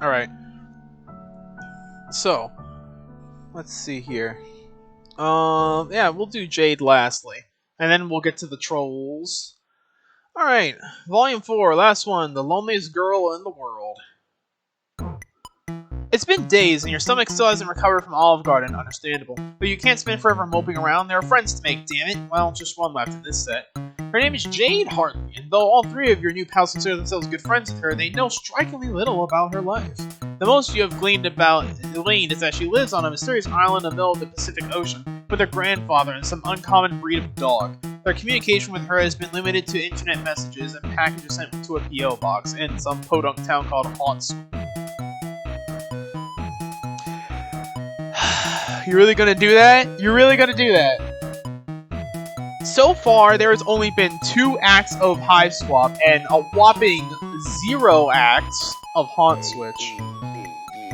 Alright. So, let's see here. Yeah, we'll do Jade lastly. And then we'll get to the trolls. Alright, Volume 4, last one. The loneliest girl in the world. It's been days, and your stomach still hasn't recovered from Olive Garden, understandable. But you can't spend forever moping around, there are friends to make, damn it. Well, just one left in this set. Her name is Jade Hartley, and though all three of your new pals consider themselves good friends with her, they know strikingly little about her life. The most you have gleaned is that she lives on a mysterious island in the middle of the Pacific Ocean, with her grandfather and some uncommon breed of dog. Their communication with her has been limited to internet messages and packages sent to a P.O. box in some podunk town called Homestuck. You really gonna do that? You're really gonna do that? So far, there has only been 2 acts of Hive Swap and a whopping 0 acts of Haunt Switch.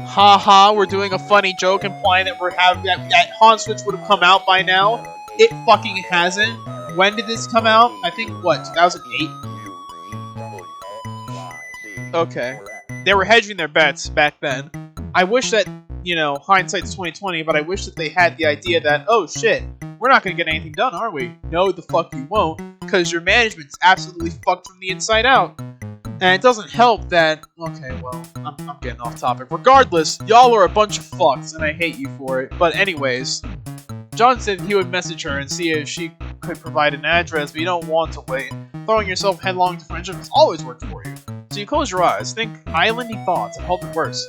Haha, we're doing a funny joke implying that that Haunt Switch would have come out by now. It fucking hasn't. When did this come out? I think, what, 2008? Okay. They were hedging their bets back then. I wish that, you know, hindsight's 2020, but I wish that they had the idea that, oh shit, we're not gonna get anything done, are we? No, the fuck you won't, because your management's absolutely fucked from the inside out. And it doesn't help that, okay, well, I'm getting off topic. Regardless, y'all are a bunch of fucks, and I hate you for it. But anyways, John said he would message her and see if she could provide an address, but you don't want to wait. Throwing yourself headlong into friendship has always worked for you. So you close your eyes, think islandy thoughts, and hope it works.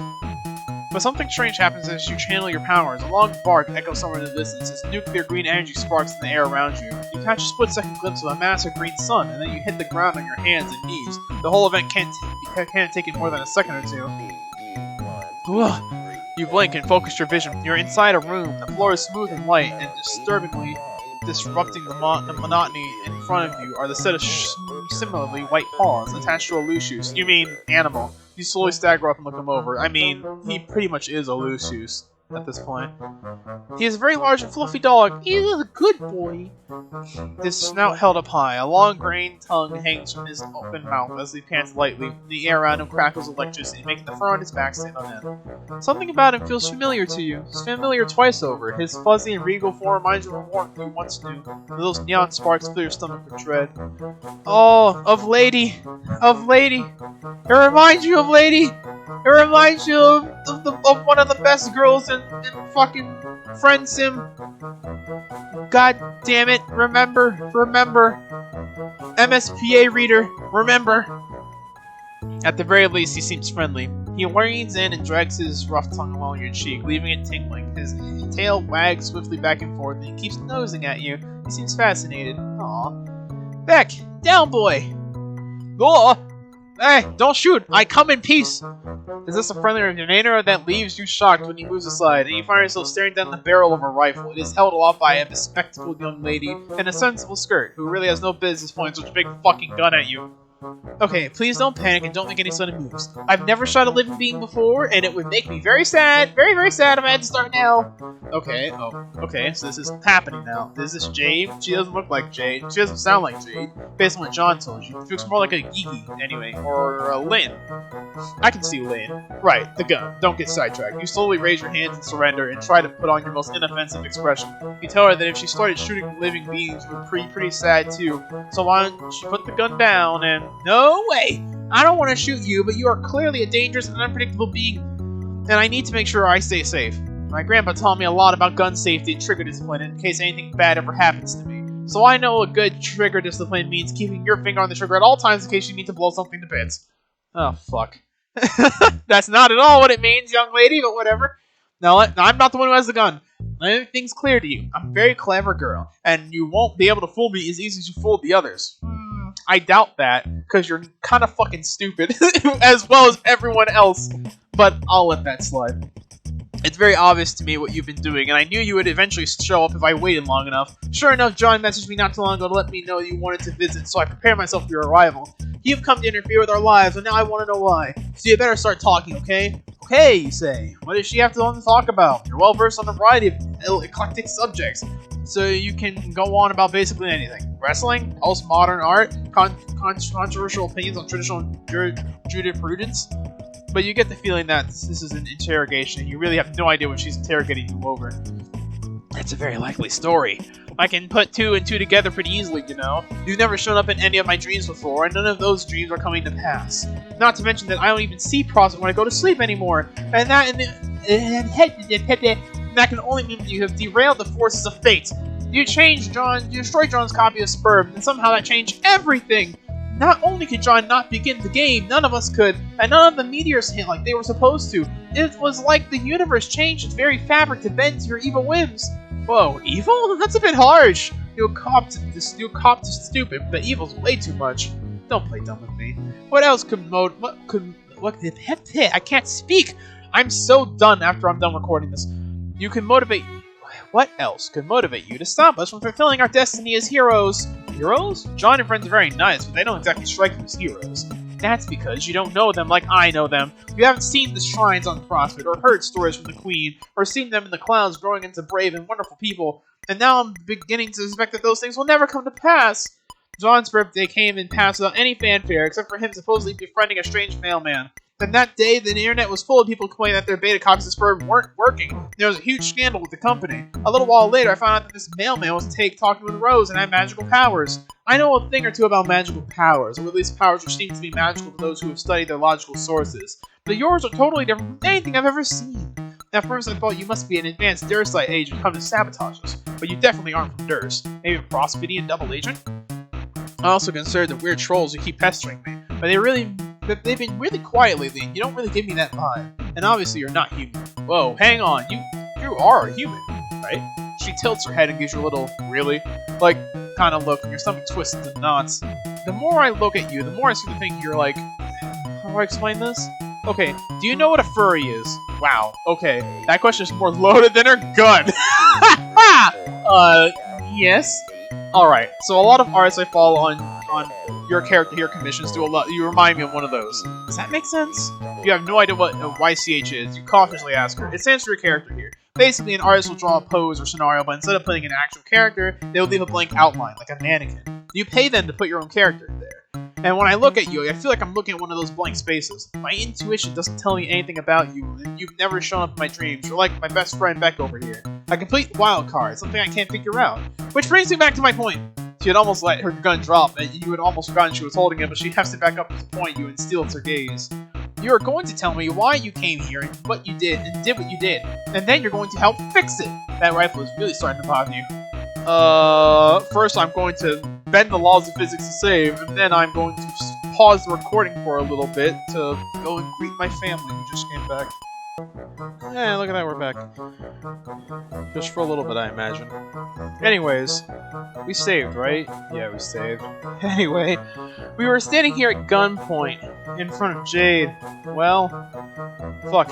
But something strange happens as you channel your powers. A long bark echoes somewhere in the distance as nuclear green energy sparks in the air around you. You catch a split-second glimpse of a massive green sun, and then you hit the ground on your hands and knees. The whole event can't take more than a second or two. Ugh. You blink and focus your vision. You're inside a room. The floor is smooth and light, and disturbingly disrupting the monotony in front of you are the set of similarly white paws attached to a lucius. You mean animal. You slowly stagger up and look him over. I mean, he pretty much is a lucius at this point. He is a very large and fluffy dog. He is a good boy. His snout held up high. A long grained tongue hangs from his open mouth as he pants lightly. The air around him crackles electricity, making the fur on his back stand on end. Something about him feels familiar to you. It's familiar twice over. His fuzzy and regal form reminds you of a warmth you once knew. Those neon sparks fill your stomach with dread. Oh, of Lady. Of Lady. It reminds you of Lady. It reminds you of one of the best girls in fucking Friend Sim. God damn it. Remember. MSPA reader. Remember. At the very least, he seems friendly. He leans in and drags his rough tongue along your cheek, leaving it tingling. His tail wags swiftly back and forth, and he keeps nosing at you. He seems fascinated. Aw. Beck! Down, boy! Oh! Hey, don't shoot! I come in peace! Is this a friendly remainer that leaves you shocked when he moves aside, and you find yourself staring down the barrel of a rifle? It is held aloft by a bespectacled young lady in a sensible skirt, who really has no business pointing such a big fucking gun at you. Okay, please don't panic and don't make any sudden moves. I've never shot a living being before, and it would make me very sad, very sad if I had to start now. Okay, okay, so this is happening now. Is this Jade? She doesn't look like Jade. She doesn't sound like Jade, based on what John told you. She looks more like a Gigi, anyway, or a Lynn. I can see Lynn. Right, the gun. Don't get sidetracked. You slowly raise your hands in surrender and try to put on your most inoffensive expression. You tell her that if she started shooting living beings, you would be pretty sad too. So why don't you put the gun down and... No way! I don't want to shoot you, but you are clearly a dangerous and unpredictable being, and I need to make sure I stay safe. My grandpa taught me a lot about gun safety and trigger discipline in case anything bad ever happens to me. So I know a good trigger discipline means keeping your finger on the trigger at all times in case you need to blow something to bits. Oh, fuck. That's not at all what it means, young lady, but whatever. Now, I'm not the one who has the gun. Everything's clear to you. I'm a very clever girl, and you won't be able to fool me as easy as you fooled the others. I doubt that, because you're kind of fucking stupid, as well as everyone else, but I'll let that slide. It's very obvious to me what you've been doing, and I knew you would eventually show up if I waited long enough. Sure enough, John messaged me not too long ago to let me know you wanted to visit, so I prepared myself for your arrival. You've come to interfere with our lives, and now I want to know why. So you better start talking, okay? Okay, you say. What does she have to talk about? You're well versed on a variety of eclectic subjects, so you can go on about basically anything. Wrestling, postmodern art, controversial opinions on traditional jurisprudence. but you get the feeling that this is an interrogation and you really have no idea what she's interrogating you over. That's a very likely story. I can put 2 and 2 together pretty easily, you know. You've never shown up in any of my dreams before, and none of those dreams are coming to pass. Not to mention that I don't even see Prospect when I go to sleep anymore, and that can only mean that you have derailed the forces of fate. You destroyed John's copy of Sperm, and somehow that changed everything. Not only could John not begin the game, none of us could, and none of the meteors hit like they were supposed to. It was like the universe changed its very fabric to bend to your evil whims. Whoa, evil? That's a bit harsh. You'll cop to stupid, but evil's way too much. Don't play dumb with me. What else could I can't speak. I'm so done after I'm done recording this. What else could motivate you to stop us from fulfilling our destiny as heroes? Heroes? John and friends are very nice, but they don't exactly strike you as heroes. That's because you don't know them like I know them. You haven't seen the shrines on Prospect, or heard stories from the Queen, or seen them in the clouds growing into brave and wonderful people, and now I'm beginning to suspect that those things will never come to pass. John's birthday came and passed without any fanfare, except for him supposedly befriending a strange mailman. And that day, the internet was full of people complaining that their beta copies of Sperm weren't working. There was a huge scandal with the company. A little while later, I found out that this mailman was talking with Rose and had magical powers. I know a thing or two about magical powers, or at least powers which seem to be magical to those who have studied their logical sources. But yours are totally different from anything I've ever seen. At first, I thought you must be an advanced Durslite agent come to sabotage us, but you definitely aren't from Durst. Maybe a Prospedian double agent? I'm also concerned the weird trolls who keep pestering me, but they've been really quiet lately, and you don't really give me that vibe. And obviously you're not human. Whoa, hang on, you are a human, right? She tilts her head and gives you a little, really? Like, kind of look, and your stomach twists into knots. The more I look at you, the more I seem to think you're like... How do I explain this? Okay, do you know what a furry is? Wow, okay, that question is more loaded than her gun! Yes? Alright, so a lot of artists I follow on your character here commissions do a lot. You remind me of one of those. Does that make sense? If you have no idea what a YCH is, you cautiously ask her. It stands for your character here. Basically, an artist will draw a pose or scenario, but instead of putting an actual character, they will leave a blank outline, like a mannequin. You pay them to put your own character there. And when I look at you, I feel like I'm looking at one of those blank spaces. My intuition doesn't tell me anything about you, and you've never shown up in my dreams. You're like my best friend Beck over here. A complete wild card, something I can't figure out. Which brings me back to my point. She had almost let her gun drop, and you had almost forgotten she was holding it, but she has to back up to point you and steals her gaze. You are going to tell me why you came here and what you did, and did what you did, and then you're going to help fix it. That rifle is really starting to bother you. First I'm going to bend the laws of physics to save, and then I'm going to pause the recording for a little bit to go and greet my family who just came back. Yeah, look at that, we're back. Just for a little bit, I imagine. Anyways, we saved, right? Yeah, we saved. Anyway, we were standing here at gunpoint in front of Jade. Well, fuck.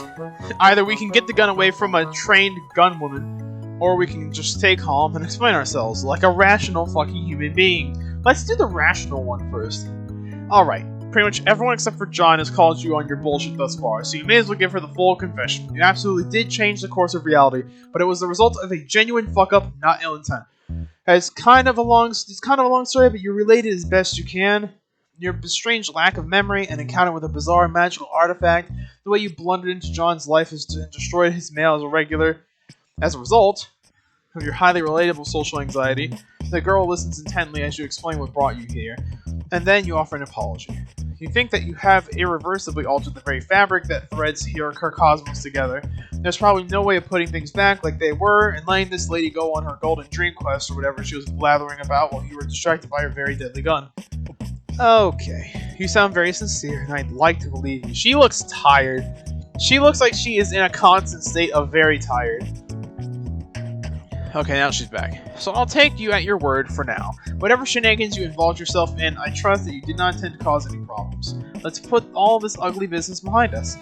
Either we can get the gun away from a trained gunwoman, or we can just stay calm and explain ourselves like a rational fucking human being. Let's do the rational one first. Alright. Pretty much everyone except for John has called you on your bullshit thus far, so you may as well give her the full confession. You absolutely did change the course of reality, but it was the result of a genuine fuck-up, not ill intent. It's kind of a long story, but you relate it as best you can. Your strange lack of memory, an encounter with a bizarre magical artifact, the way you blundered into John's life and destroyed his mail as a regular. As a result of your highly relatable social anxiety, the girl listens intently as you explain what brought you here, and then you offer an apology. You think that you have irreversibly altered the very fabric that threads her cosmos together. There's probably no way of putting things back like they were and letting this lady go on her golden dream quest or whatever she was blathering about while you were distracted by her very deadly gun. Okay, you sound very sincere and I'd like to believe you. She looks tired. She looks like she is in a constant state of very tired. Okay, now she's back. So I'll take you at your word for now. Whatever shenanigans you involved yourself in, I trust that you did not intend to cause any problems. Let's put all this ugly business behind us.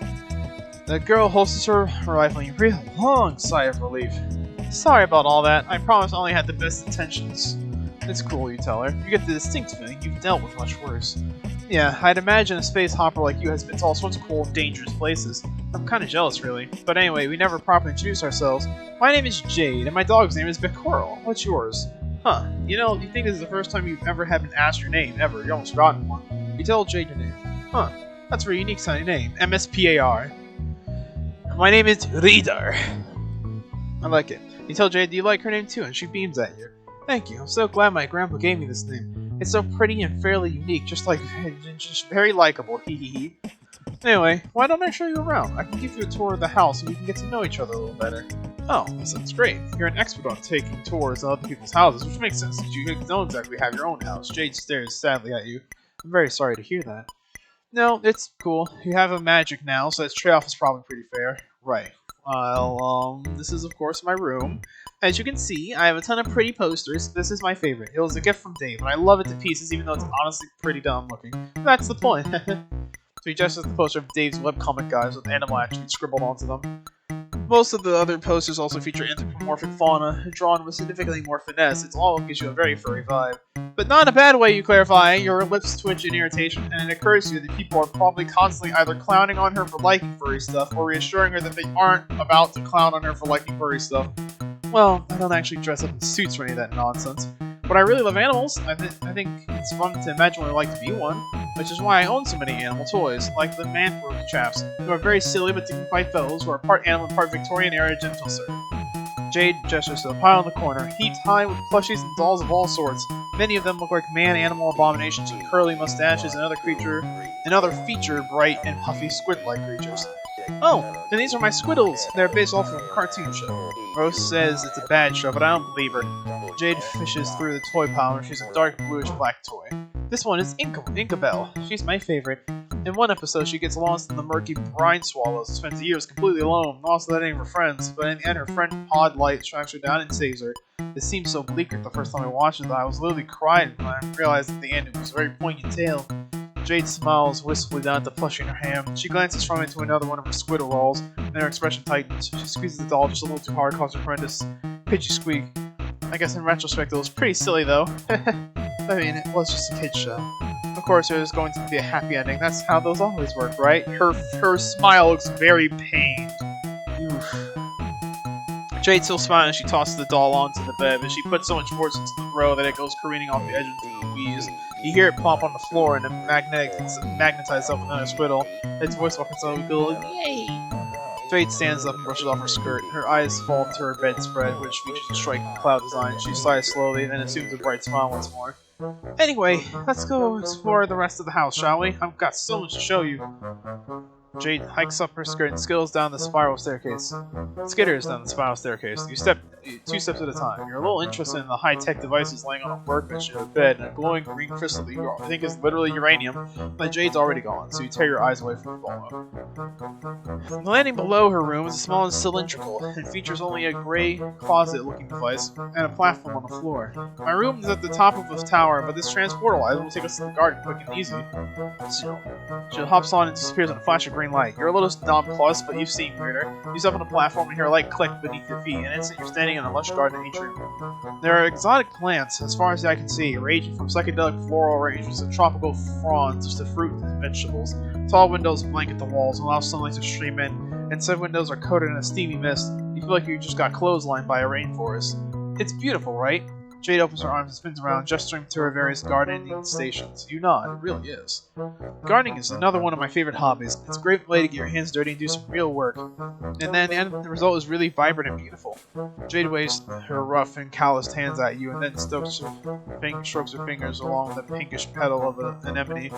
The girl holsters her rifle and you breathe a long sigh of relief. Sorry about all that. I promise I only had the best intentions. It's cool, you tell her. You get the distinct feeling you've dealt with much worse. Yeah, I'd imagine a space hopper like you has been to all sorts of cool, dangerous places. I'm kinda jealous, really. But anyway, we never properly introduced ourselves. My name is Jade, and my dog's name is Becoral. What's yours? Huh, you know, you think this is the first time you've ever had been asked your name, ever. You've almost forgotten one. You tell Jade your name. Huh. That's a very unique sounding name. MSPAR. My name is Reader. I like it. You tell Jade you like her name too, and she beams at you. Thank you. I'm so glad my grandpa gave me this name. It's so pretty and fairly unique, just very likable. Hee hee hee. Anyway, why don't I show you around? I can give you a tour of the house so we can get to know each other a little better. Oh, that sounds great. You're an expert on taking tours of other people's houses, which makes sense since you don't exactly have your own house. Jade stares sadly at you. I'm very sorry to hear that. No, it's cool. You have a magic now, so that trade-off is probably pretty fair. Right. Well, this is of course my room. As you can see, I have a ton of pretty posters. This is my favorite. It was a gift from Dave, and I love it to pieces even though it's honestly pretty dumb looking. But that's the point. So he gestures the poster of Dave's webcomic guys with animal attributes scribbled onto them. Most of the other posters also feature anthropomorphic fauna, drawn with significantly more finesse. It all gives you a very furry vibe. But not in a bad way, you clarify. Your lips twitch in irritation, and it occurs to you that people are probably constantly either clowning on her for liking furry stuff, or reassuring her that they aren't about to clown on her for liking furry stuff. Well, I don't actually dress up in suits or any of that nonsense. But I really love animals. I think it's fun to imagine what I'd like to be one, which is why I own so many animal toys, like the Manthrope chaps, who are very silly but dignified fellows who are part animal and part Victorian-era gentle sir. Jade gestures to the pile in the corner, heaped high with plushies and dolls of all sorts. Many of them look like man-animal abominations with curly mustaches and other feature bright and puffy squid-like creatures. Oh, and these are my Squiddles. They're based off of a cartoon show. Rose says it's a bad show, but I don't believe her. Jade fishes through the toy pile and she's a dark bluish-black toy. This one is Inkabelle. She's my favorite. In one episode, she gets lost in the murky brine swallows and spends years completely alone, lost without any of her friends, but in the end, her friend Pod Light tracks her down and saves her. It seemed so bleak the first time I watched it that I was literally crying when I realized at the end it was a very poignant tale. Jade smiles wistfully down at the plushie in her hand. She glances from it to another one of her Squiddle rolls, and her expression tightens. She squeezes the doll just a little too hard, causing her horrendous pitchy squeak. I guess in retrospect it was pretty silly though. I mean, it was just a kid's show. Of course, there's going to be a happy ending. That's how those always work, right? Her smile looks very pained. Oof. Jade still smiling as she tosses the doll onto the bed, but she puts so much force into the throw that it goes careening off the edge into the wheeze. You hear it plop on the floor and it magnetizes itself with another Squiddle. Its voice walks out go, yay! Jade stands up and brushes off her skirt. Her eyes fall to her bedspread, which features a striking cloud design. She sighs slowly, then assumes a bright smile once more. Anyway, let's go explore the rest of the house, shall we? I've got so much to show you. Jade hikes up her skirt and skitters down the spiral staircase. You step 2 steps at a time. You're a little interested in the high-tech devices laying on a workbench in a bed and a glowing green crystal that you think is literally uranium, but Jade's already gone, so you tear your eyes away from the ball. The landing below her room is small and cylindrical, and features only a gray closet-looking device and a platform on the floor. My room is at the top of the tower, but this transportal item will take us to the garden quick and easy. She hops on and disappears in a flash of green light. You're a little nonplussed, but you've seen weirder. You step on the platform and hear a light click beneath your feet, and instantly you're standing in a lush garden atrium. There are exotic plants, as far as I can see, ranging from psychedelic floral arrangements of tropical fronds to fruit and vegetables. Tall windows blanket the walls and allow sunlight to stream in, and some windows are coated in a steamy mist. You feel like you just got clotheslined by a rainforest. It's beautiful, right? Jade opens her arms and spins around, gesturing to her various gardening stations. You nod, it really is. Gardening is another one of my favorite hobbies. It's a great way to get your hands dirty and do some real work. And then the result is really vibrant and beautiful. Jade waves her rough and calloused hands at you and then strokes her fingers along the pinkish petal of an anemone.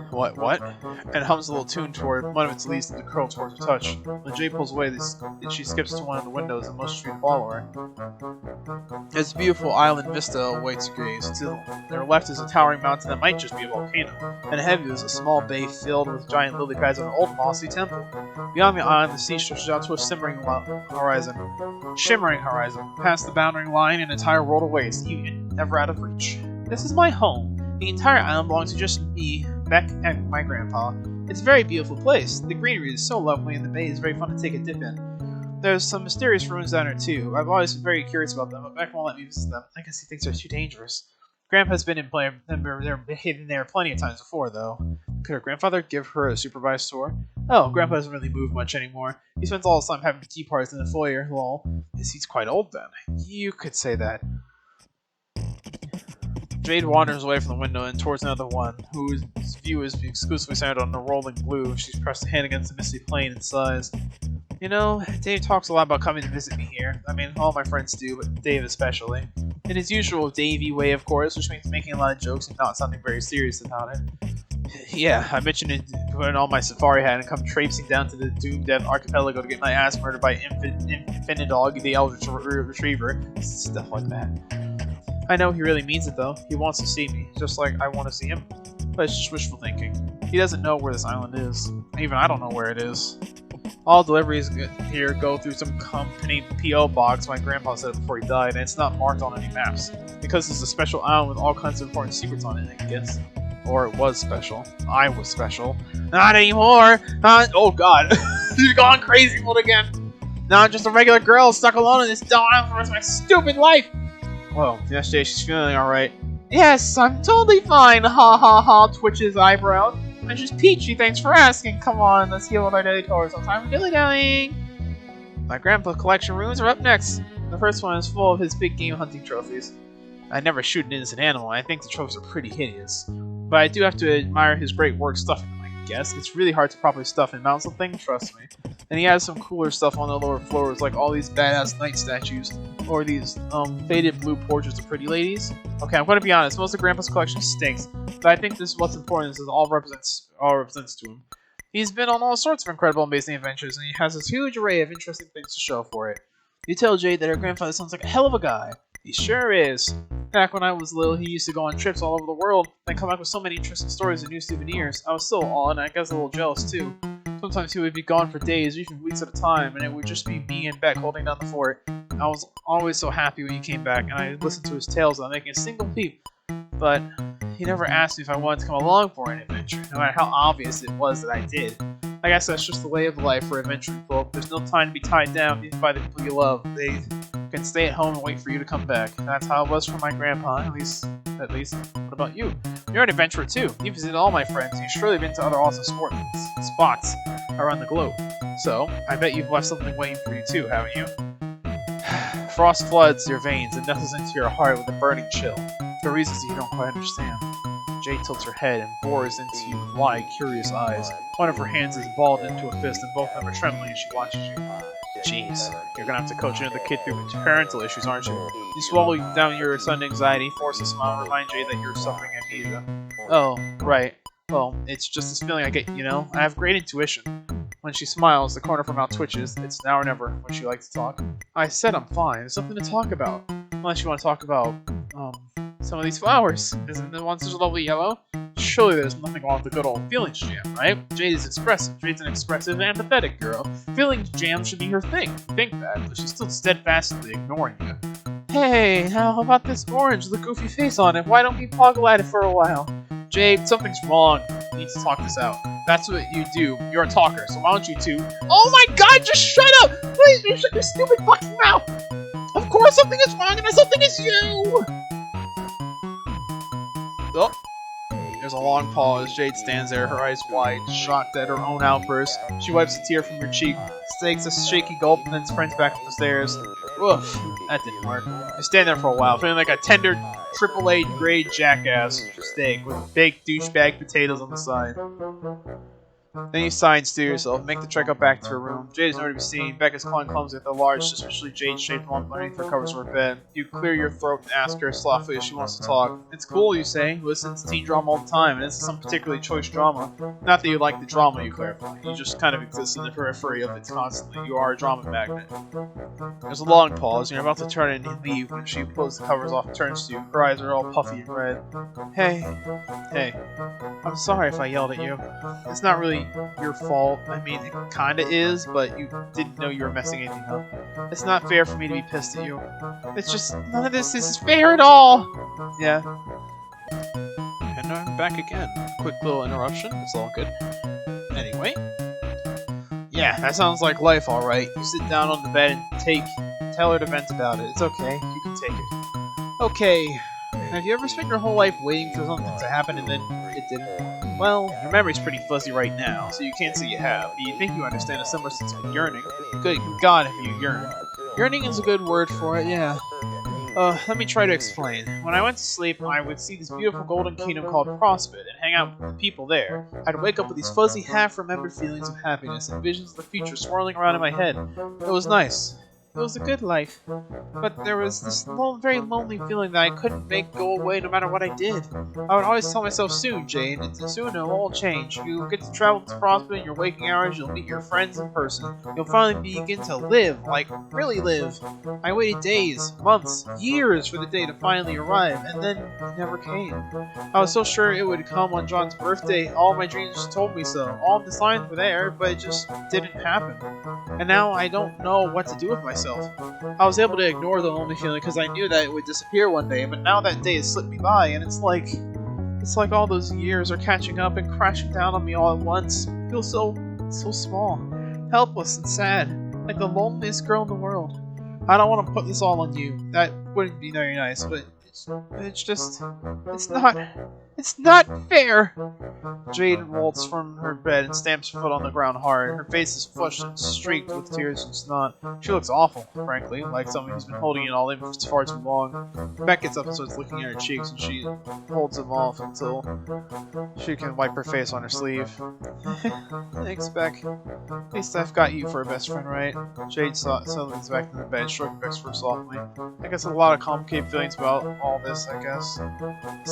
What? And hums a little tune toward one of its leaves to curl towards her touch. When Jade pulls away, she skips to one of the windows and motions you to follow her. Its beautiful island vista awaits your gaze. To their left is a towering mountain that might just be a volcano, and ahead of you is a small bay filled with giant lily pads of an old mossy temple. Beyond the island, the sea stretches out to a shimmering horizon. Past the boundary line, an entire world awaits, you never out of reach. This is my home. The entire island belongs to just me, Beck, and my grandpa. It's a very beautiful place. The greenery is so lovely, and the bay is very fun to take a dip in. There's some mysterious ruins down there too. I've always been very curious about them, but Beck won't let me visit them. I guess he thinks they're too dangerous. Grandpa's been hidden there plenty of times before, though. Could her grandfather give her a supervised tour? Oh, Grandpa doesn't really move much anymore. He spends all his time having tea parties in the foyer. Lol. He's quite old then. You could say that. Jade wanders away from the window and towards another one, whose view is exclusively centered on the rolling blue. She's pressed a hand against the misty plain and sighs. You know, Dave talks a lot about coming to visit me here. I mean, all my friends do, but Dave especially. In his usual Davey way, of course, which means making a lot of jokes and not sounding very serious about it. Yeah, I mentioned it, putting on my safari hat and come traipsing down to the doomed death archipelago to get my ass murdered by Infinidog, the Eldritch Retriever. Stuff like that. I know he really means it, though. He wants to see me, just like I want to see him. But it's just wishful thinking. He doesn't know where this island is. Even I don't know where it is. All deliveries here go through some company P.O. box my grandpa set up before he died, and it's not marked on any maps. Because it's a special island with all kinds of important secrets on it, I guess. Or it was special. I was special. Not anymore! Oh god. She's gone crazy mode again! Now I'm just a regular girl stuck alone in this dumb island for the rest of my stupid life! Whoa, yesterday she's feeling alright. Yes, I'm totally fine, ha ha ha, twitches eyebrow. I'm just peachy, thanks for asking. Come on, let's heal with our daily chores. No time for dilly-dallying. My grandpa's collection rooms are up next. The first one is full of his big game hunting trophies. I never shoot an innocent animal, and I think the trophies are pretty hideous. But I do have to admire his great work stuffing them, I guess. It's really hard to properly stuff and mount something, trust me. And he has some cooler stuff on the lower floors, like all these badass knight statues, or these faded blue portraits of pretty ladies. Okay, I'm gonna be honest, most of Grandpa's collection stinks, but I think this is what's important, is it all represents to him. He's been on all sorts of incredible, amazing adventures, and he has this huge array of interesting things to show for it. You tell Jade that her grandfather sounds like a hell of a guy. He sure is. Back when I was little, he used to go on trips all over the world, and come back with so many interesting stories and new souvenirs. I was so awed, and I guess a little jealous too. Sometimes he would be gone for days, or even weeks at a time, and it would just be me and Beck holding down the fort. I was always so happy when he came back, and I listened to his tales without making a single peep. But he never asked me if I wanted to come along for an adventure, no matter how obvious it was that I did. I guess that's just the way of life for adventuring folk. There's no time to be tied down even by the people you love. They can stay at home and wait for you to come back. And that's how it was for my grandpa, at least. What about you? You're an adventurer too. You visited all my friends. You've surely been to other awesome spots around the globe. So, I bet you've left something waiting for you too, haven't you? Frost floods your veins and nestles into your heart with a burning chill, for reasons you don't quite understand. Jade tilts her head and bores into you with wide, curious eyes. One of her hands is balled into a fist, and both of them are trembling as she watches you. Jeez, you're gonna have to coach another kid through parental issues, aren't you? You swallow down your sudden anxiety, force a smile, and remind Jade that you're suffering amnesia. Oh, right. Well, it's just this feeling I get, you know? I have great intuition. When she smiles, the corner of her mouth twitches. It's now or never when she likes to talk. I said I'm fine. There's something to talk about. Unless you want to talk about, some of these flowers. Isn't the one such a lovely yellow? Surely there's nothing wrong with the good old feelings jam, right? Jade is expressive. Jade's an expressive and empathetic girl. Feelings jam should be her thing. Think that, but she's still steadfastly ignoring you. Hey, how about this orange with a goofy face on it? Why don't we poggle at it for a while? Jade, something's wrong. We need to talk this out. That's what you do. You're a talker, so why don't you two... Oh my god, just shut up! Please, you shut your stupid fucking mouth! Of course something is wrong, and that something is you! Oh. There's a long pause. Jade stands there, her eyes wide, shocked at her own outburst. She wipes a tear from her cheek, takes a shaky gulp, and then sprints back up the stairs. Oof, that didn't work. I stand there for a while, feeling like a tender AAA grade jackass steak with big douchebag potatoes on the side. Then you sigh and steer yourself, make the trek up back to her room. Jade is nowhere to be seen. Beck is clawing clumsily at the large, suspiciously jade-shaped lump underneath her covers of her bed. You clear your throat and ask her softly if she wants to talk. It's cool, you say. You listen to teen drama all the time, and this is some particularly choice drama. Not that you like the drama, you clarify. You just kind of exist in the periphery of it constantly. You are a drama magnet. There's a long pause, and you're about to turn and leave when she pulls the covers off and turns to you. Her eyes are all puffy and red. Hey. I'm sorry if I yelled at you. It's not really your fault. I mean, it kinda is, but you didn't know you were messing anything up. It's not fair for me to be pissed at you. It's just, none of this is fair at all! Yeah. And I'm back again. Quick little interruption, it's all good. Anyway. Yeah, that sounds like life, alright. You sit down on the bed and tell her to vent about it. It's okay, you can take it. Okay. Have you ever spent your whole life waiting for something to happen and then it didn't? Well, your memory's pretty fuzzy right now, so you can't say you have, but you think you understand a similar sense of yearning. Good God, if you yearn. Yearning is a good word for it, yeah. Let me try to explain. When I went to sleep, I would see this beautiful golden kingdom called Prospit and hang out with the people there. I'd wake up with these fuzzy, half-remembered feelings of happiness and visions of the future swirling around in my head. It was nice. It was a good life. But there was this very lonely feeling that I couldn't make go away no matter what I did. I would always tell myself, soon, Jade, soon it'll all change. You'll get to travel to Prospect in your waking hours, you'll meet your friends in person. You'll finally begin to live, like, really live. I waited days, months, years for the day to finally arrive, and then it never came. I was so sure it would come on John's birthday, all my dreams just told me so. All the signs were there, but it just didn't happen. And now I don't know what to do with myself. I was able to ignore the lonely feeling because I knew that it would disappear one day, but now that day has slipped me by, and it's like all those years are catching up and crashing down on me all at once. I feel so small, helpless and sad, like the loneliest girl in the world. I don't want to put this all on you. That wouldn't be very nice, but it's not fair. Jade rolls from her bed and stamps her foot on the ground hard. Her face is flushed and streaked with tears and snot. She looks awful, frankly, like someone who's been holding it all in for far too long. Beck gets up and starts looking at her cheeks, and she holds them off until she can wipe her face on her sleeve. Thanks, Beck. At least I've got you for a best friend, right? Jade settles back in the bed, stroking Beck's fur softly. I guess a lot of complicated feelings about all this, I guess.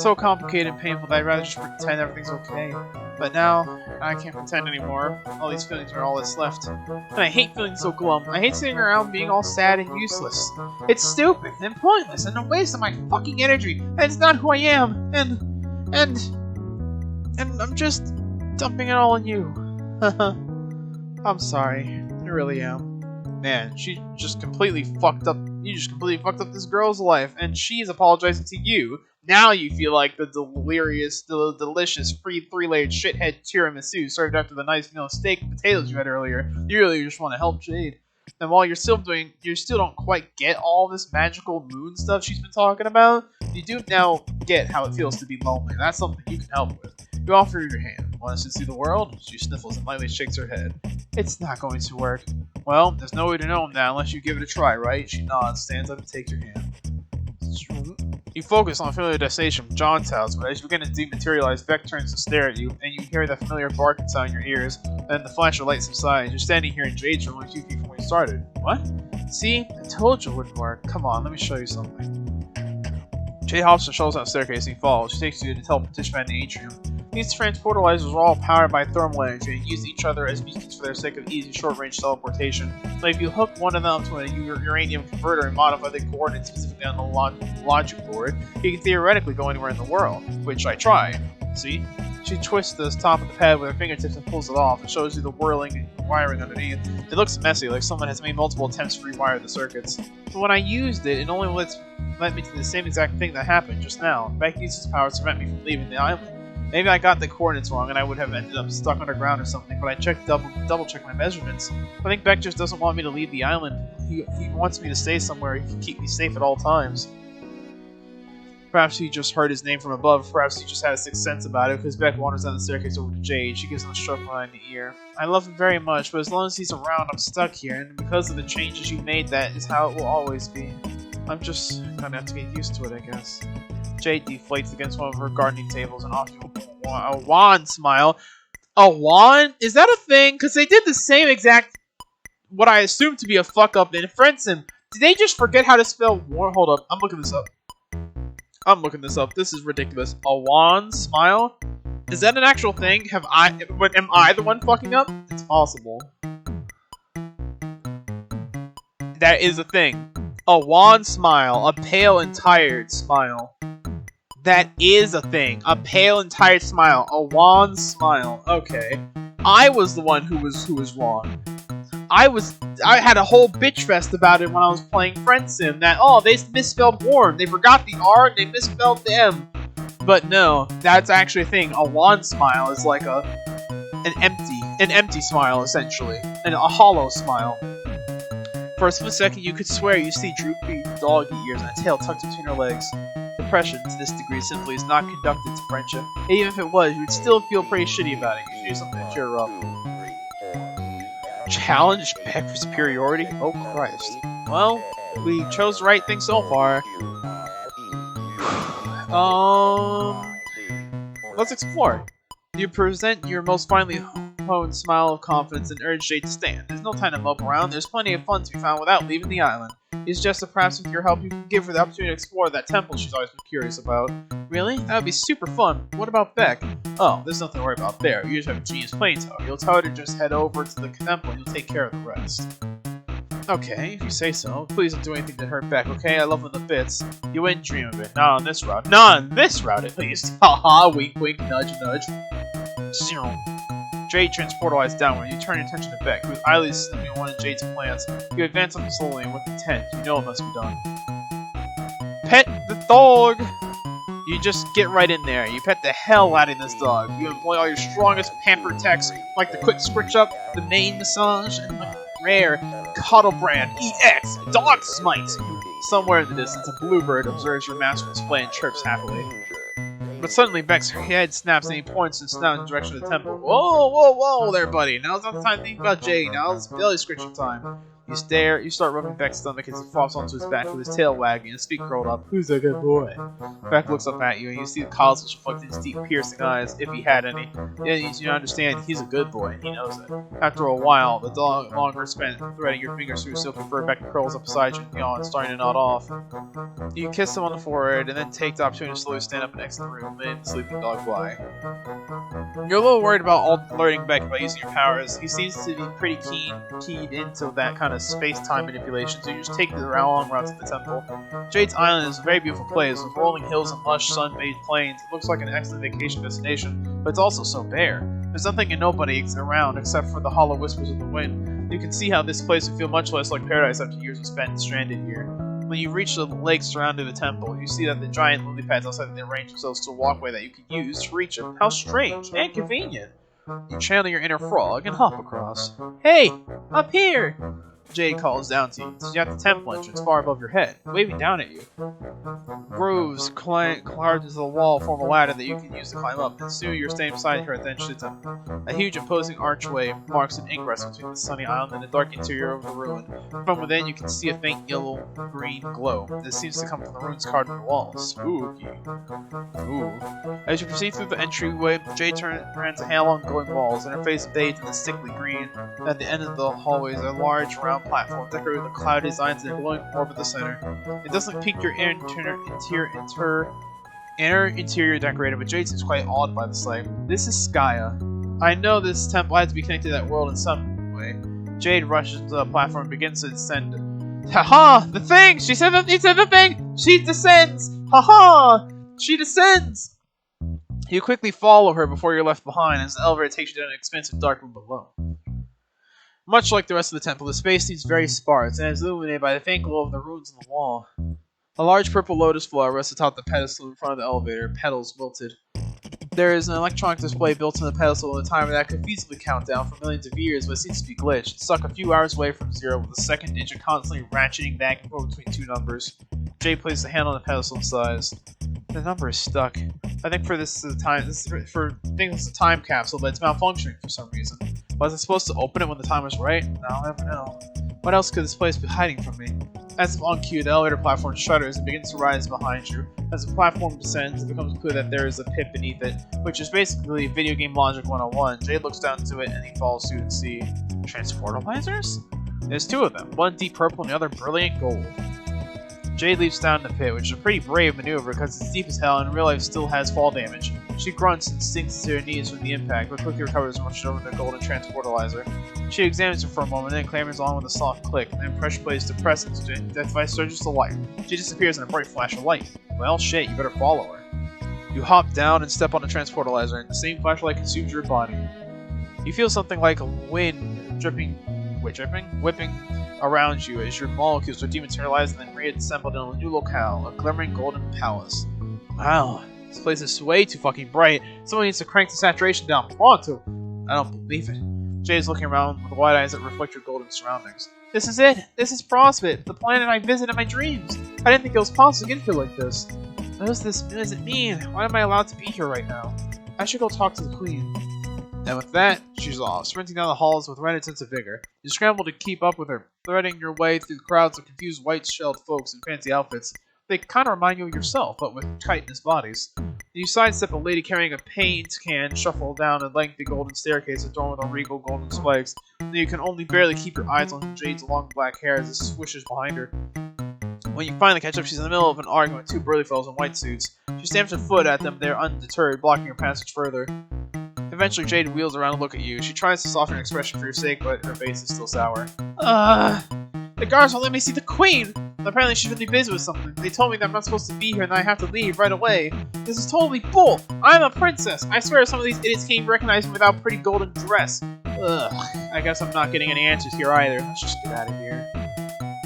So complicated and painful that I'd rather just pretend everything's okay. But now, I can't pretend anymore. All these feelings are all that's left. And I hate feeling so glum. I hate sitting around being all sad and useless. It's stupid and pointless and a waste of my fucking energy. And it's not who I am. And I'm just dumping it all on you. I'm sorry. I really am. Man, she just completely fucked up. You just completely fucked up this girl's life, and she's apologizing to you. Now you feel like the delicious, three-layered shithead tiramisu served after the nice, steak and potatoes you had earlier. You really just want to help Jade. And while you still don't quite get all this magical moon stuff she's been talking about, you do now get how it feels to be lonely. That's something you can help with. You offer her your hand. Want us to see the world? She sniffles and lightly shakes her head. It's not going to work. Well, there's no way to know now unless you give it a try, right? She nods, stands up, and takes your hand. You focus on a familiar destination from John's house, but as you begin to dematerialize, Beck turns to stare at you, and you hear that familiar barking sound in your ears. Then the flash of light subsides. You're standing here in Jade's room, only 2 feet from where you started. What? See? I told you it wouldn't work. Come on, let me show you something. Jade hops and shuttles down the staircase and he follows. She takes you to the teleportation pad in the atrium. These transportalizers are all powered by thermal energy and use each other as beacons for their sake of easy short-range teleportation. So if you hook one of them to a uranium converter and modify the coordinates specifically on the logic board, you can theoretically go anywhere in the world, which I tried. See? She twists the top of the pad with her fingertips and pulls it off. It shows you the whirling wiring underneath. It looks messy, like someone has made multiple attempts to rewire the circuits. But when I used it, it only led me to the same exact thing that happened just now. Beck used his power to prevent me from leaving the island. Maybe I got the coordinates wrong and I would have ended up stuck underground or something, but I double-checked my measurements. I think Beck just doesn't want me to leave the island. He wants me to stay somewhere he can keep me safe at all times. Perhaps he just heard his name from above, perhaps he just had a sixth sense about it, because Beck wanders down the staircase over to Jade. She gives him a stroke behind the ear. I love him very much, but as long as he's around, I'm stuck here, and because of the changes you made, that is how it will always be. I'm just gonna have to get used to it, I guess. Jade deflates against one of her gardening tables and offers a wand smile. A wand? Is that a thing? Because they did the same exact, what I assume to be a fuck-up in Friendsim. Did they just forget how to spell wand? Hold up, I'm looking this up. This is ridiculous. A wand smile? Is that an actual thing? Am I the one fucking up? It's possible. That is a thing. A wan smile. A pale and tired smile. That is a thing. A pale and tired smile. A wan smile. Okay. I was the one who was wrong. I had a whole bitch fest about it when I was playing Friendsim, that, oh, they misspelled warm. They forgot the R and they misspelled the M. But no, that's actually a thing. A wand smile is like an empty smile, essentially. And a hollow smile. For a split second, you could swear you see droopy dog ears and a tail tucked between her legs. Depression, to this degree, simply is not conducted to friendship. Even if it was, you would still feel pretty shitty about it. You should do something to cheer her up. Challenge Beck for superiority? Oh Christ. Well, We chose the right thing so far. Let's explore. You present your most finely honed smile of confidence and urge Jade to stand. There's no time to mope around. There's plenty of fun to be found without leaving the island. He suggests that perhaps with your help you can give her the opportunity to explore that temple she's always been curious about. Really? That would be super fun. What about Beck? Oh, there's nothing to worry about there. You just have a genius playing tower. You'll tell her to just head over to the temple and you'll take care of the rest. Okay, if you say so. Please don't do anything to hurt Beck, okay? I love them to bits. You wouldn't dream of it. Not on this route. Not on this route, at least. Haha, wink wink, nudge nudge. Zero. Jade transportalized downward. You turn your attention to Beck, who is idly sniffing one of Jade's plants. You advance up slowly and with intent. You know it must be done. Pet the dog! You just get right in there. You pet the hell out of this dog. You employ all your strongest pamper techs, like the quick scritch up, the mane massage, and the rare Cuddle Brand EX Dog Smite! Somewhere in the distance, a bluebird observes your master display and chirps happily. But suddenly Beck's head snaps and he points his snout in the direction of the temple. Whoa, whoa, whoa there, buddy. Now's not the time to think about Jade. Now it's belly scratching time. You stare, you start rubbing Beck's stomach as he flops onto his back with his tail wagging and his feet curled up. Who's a good boy? Beck looks up at you and you see the college reflecting his deep, piercing eyes, if he had any. Then you understand he's a good boy and he knows it. After a while, the dog longer spent threading your fingers through his silky fur. Beck curls up beside you and yawns, starting to nod off. You kiss him on the forehead and then take the opportunity to slowly stand up next to the room and sleeping dog fly. You're a little worried about alerting Beck by using your powers. He seems to be pretty keyed into that kind of space-time manipulation, so you just take the long route to the temple. Jade's Island is a very beautiful place with rolling hills and lush sun-bathed plains. It looks like an excellent vacation destination, but it's also so bare. There's nothing and nobody around except for the hollow whispers of the wind. You can see how this place would feel much less like paradise after years of spent stranded here. When you reach the lake surrounding the temple, you see that the giant lily pads outside arrange themselves to a walkway that you can use to reach it. How strange and convenient! You channel your inner frog and hop across. Hey! Up here! Jade calls down to you. She's at the temple entrance, far above your head, waving down at you. Grooves carved into the wall form a ladder that you can use to climb up, and soon you're standing beside her at the entrance of the temple. A huge imposing archway marks an ingress between the sunny island and the dark interior of the ruin. From within, you can see a faint yellow-green glow. This seems to come from the runes carved in the walls. Spooky. Ooh. As you proceed through the entryway, Jade turns a hand along glowing walls, and her face bathed in the sickly green. At the end of the hallway is a large round platform decorated with cloudy designs and a glowing orb at the center. It doesn't pique your inner interior decorated, but Jade seems quite awed by the sight. This is Skya. I know this temple had to be connected to that world in some way. Jade rushes to the platform and begins to descend. Haha! The thing! He said the thing! She descends! Haha! She descends! You quickly follow her before you're left behind as the elevator takes you down an expansive dark room below. Much like the rest of the temple, the space seems very sparse and is illuminated by the faint glow of the runes on the wall. A large purple lotus flower rests atop the pedestal in front of the elevator, petals wilted. There is an electronic display built into the pedestal with a timer that could feasibly count down for millions of years, but it seems to be glitched. It's stuck a few hours away from zero, with the second digit constantly ratcheting back and forth between two numbers. Jade places a hand on the pedestal and sighs. The number is stuck. I think for this is a time capsule, but it's malfunctioning for some reason. Was I supposed to open it when the time was right? I'll never know. What else could this place be hiding from me? As if on cue, the elevator platform shudders and begins to rise behind you. As the platform descends, it becomes clear that there is a pit beneath it, which is basically video game logic 101. Jade looks down to it and he follows suit and see transportalizers? There's two of them, one deep purple and the other brilliant gold. Jade leaps down the pit, which is a pretty brave maneuver because it's deep as hell and in real life still has fall damage. She grunts and sinks to her knees from the impact, but quickly recovers and rushes over to the golden transportalizer. She examines it for a moment, then clambers on with a soft click, and then pressure plays to press it. The device surges to life. She disappears in a bright flash of light. Well, shit, you better follow her. You hop down and step on the transportalizer, and the same flashlight consumes your body. You feel something like a wind whipping around you as your molecules are dematerialized and then reassembled in a new locale, a glimmering golden palace. Wow. This place is way too fucking bright. Someone needs to crank the saturation down pronto. I don't believe it. Jay's looking around with wide eyes that reflect your golden surroundings. This is it! This is Frostbit, the planet I visited in my dreams! I didn't think it was possible to get here like this. What does it mean? Why am I allowed to be here right now? I should go talk to the Queen. And with that, she's off, sprinting down the halls with reticence and vigor. You scramble to keep up with her, threading your way through crowds of confused white-shelled folks in fancy outfits. They kind of remind you of yourself, but with chitinous bodies. You sidestep a lady carrying a paint can, shuffle down a lengthy golden staircase adorned with regal golden spikes, and you can only barely keep your eyes on Jade's long black hair as it swishes behind her. When you finally catch up, she's in the middle of an argument with two burly fellows in white suits. She stamps her foot at them, they're undeterred, blocking her passage further. Eventually, Jade wheels around to look at you. She tries to soften her expression for your sake, but her face is still sour. The guards won't let me see the queen! Apparently she's really busy with something. They told me that I'm not supposed to be here and that I have to leave right away. This is totally bull! I'm a princess! I swear some of these idiots can't even recognize me without a pretty golden dress. I guess I'm not getting any answers here either. Let's just get out of here.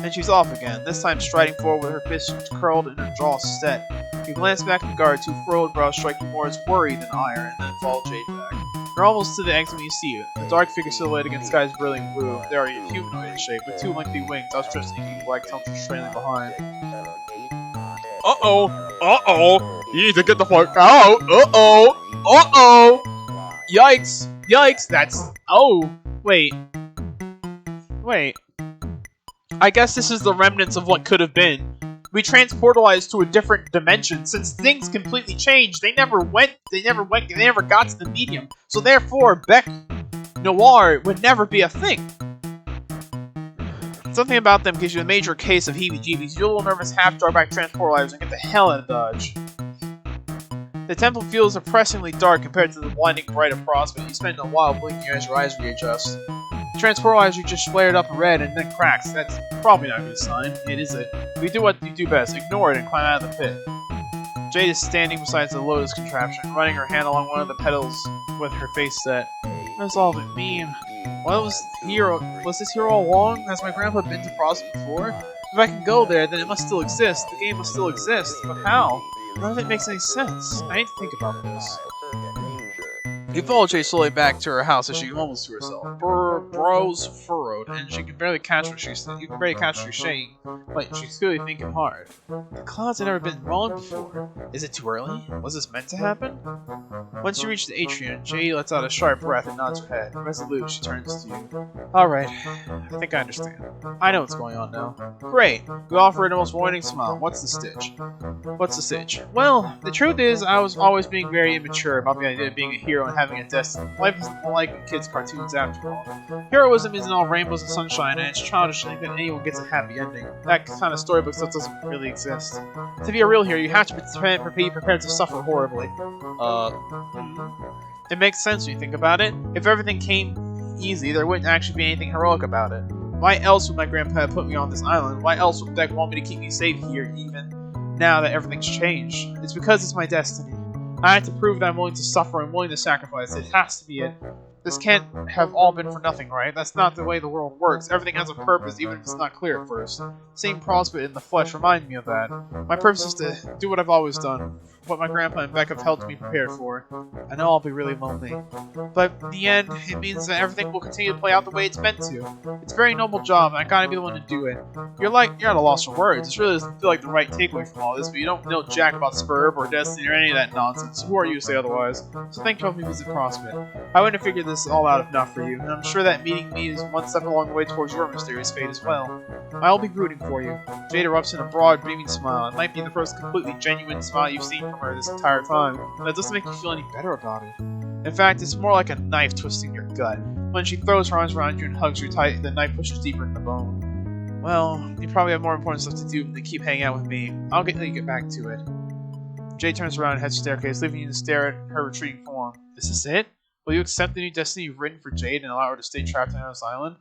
And she's off again, this time striding forward with her fists curled and her jaw set. You glance back at the guards, who furrowed brows strike you more as worry than ire, and then follow Jade back. You're almost to the exit when you see it. A dark figure silhouette against the sky's brilliant blue. They are humanoid in shape, with two lengthy wings, outstretched inky black tongues trailing behind. Uh-oh! You need to get the fuck out! Uh-oh! Yikes! That's... Oh! Wait. I guess this is the remnants of what could have been. We transportalized to a different dimension. Since things completely changed, they never got to the medium. So therefore, Beck Noir would never be a thing. Something about them gives you a major case of heebie-jeebies. You're a little nervous, half-drawback transportalizers and get the hell out of Dodge. The temple feels oppressingly dark compared to the blinding bright of prospect. You spend a while blinking as your eyes readjust. Transportalizer just flared up red and then cracks. That's probably not a good sign. It is it. We do what you do best. Ignore it and climb out of the pit. Jade is standing beside the lotus contraption, running her hand along one of the pedals with her face set. What does all of it mean? Was this here all along? Has my grandpa been to Prospect before? If I can go there, then it must still exist. The game must still exist. But how? None of it makes any sense. I need to think about this. You follow Jade slowly back to her house as she mumbles to herself. Brows furrowed, and she can barely catch what she's saying, but she's clearly thinking hard. The clouds have never been wrong before. Is it too early? Was this meant to happen? Once you reach the atrium, Jade lets out a sharp breath and nods her head. Resolute, she turns to you. Alright, I think I understand. I know what's going on now. Great! You offer her the most warning smile. What's the stitch? Well, the truth is, I was always being very immature about the idea of being a hero and having a destiny. Life isn't like kids' cartoons after all. Heroism isn't all rainbows and sunshine, and it's childish to think that anyone gets a happy ending. That kind of storybook stuff doesn't really exist. To be a real hero, you have to be prepared to suffer horribly. It makes sense when you think about it. If everything came easy, there wouldn't actually be anything heroic about it. Why else would my grandpa put me on this island? Why else would Beck want me to keep me safe here, even now that everything's changed? It's because it's my destiny. I have to prove that I'm willing to suffer and willing to sacrifice. It has to be it. This can't have all been for nothing, right? That's not the way the world works. Everything has a purpose, even if it's not clear at first. Seeing Prospect in the flesh reminded me of that. My purpose is to do what I've always done. What my grandpa and Beck have helped me prepared for. I know I'll be really lonely. But in the end, it means that everything will continue to play out the way it's meant to. It's a very noble job, and I gotta be the one to do it. You're at a loss for words. This really doesn't feel like the right takeaway from all this, but you don't know jack about Spurb or Destiny or any of that nonsense. Who are you to say otherwise? So thank you for helping me visit Prospect. I wouldn't have figured this all out if not for you, and I'm sure that meeting me is one step along the way towards your mysterious fate as well. I'll be rooting for you. Jade erupts in a broad, beaming smile. It might be the first completely genuine smile you've seen from her this entire time, but that doesn't make you feel any better about it. In fact, it's more like a knife twisting your gut. When she throws her arms around you and hugs you tight, the knife pushes deeper in the bone. Well, you probably have more important stuff to do than to keep hanging out with me. I'll get back to it. Jade turns around and heads to the staircase, leaving you to stare at her retreating form. Is this it? Will you accept the new destiny you've written for Jade and allow her to stay trapped on this island?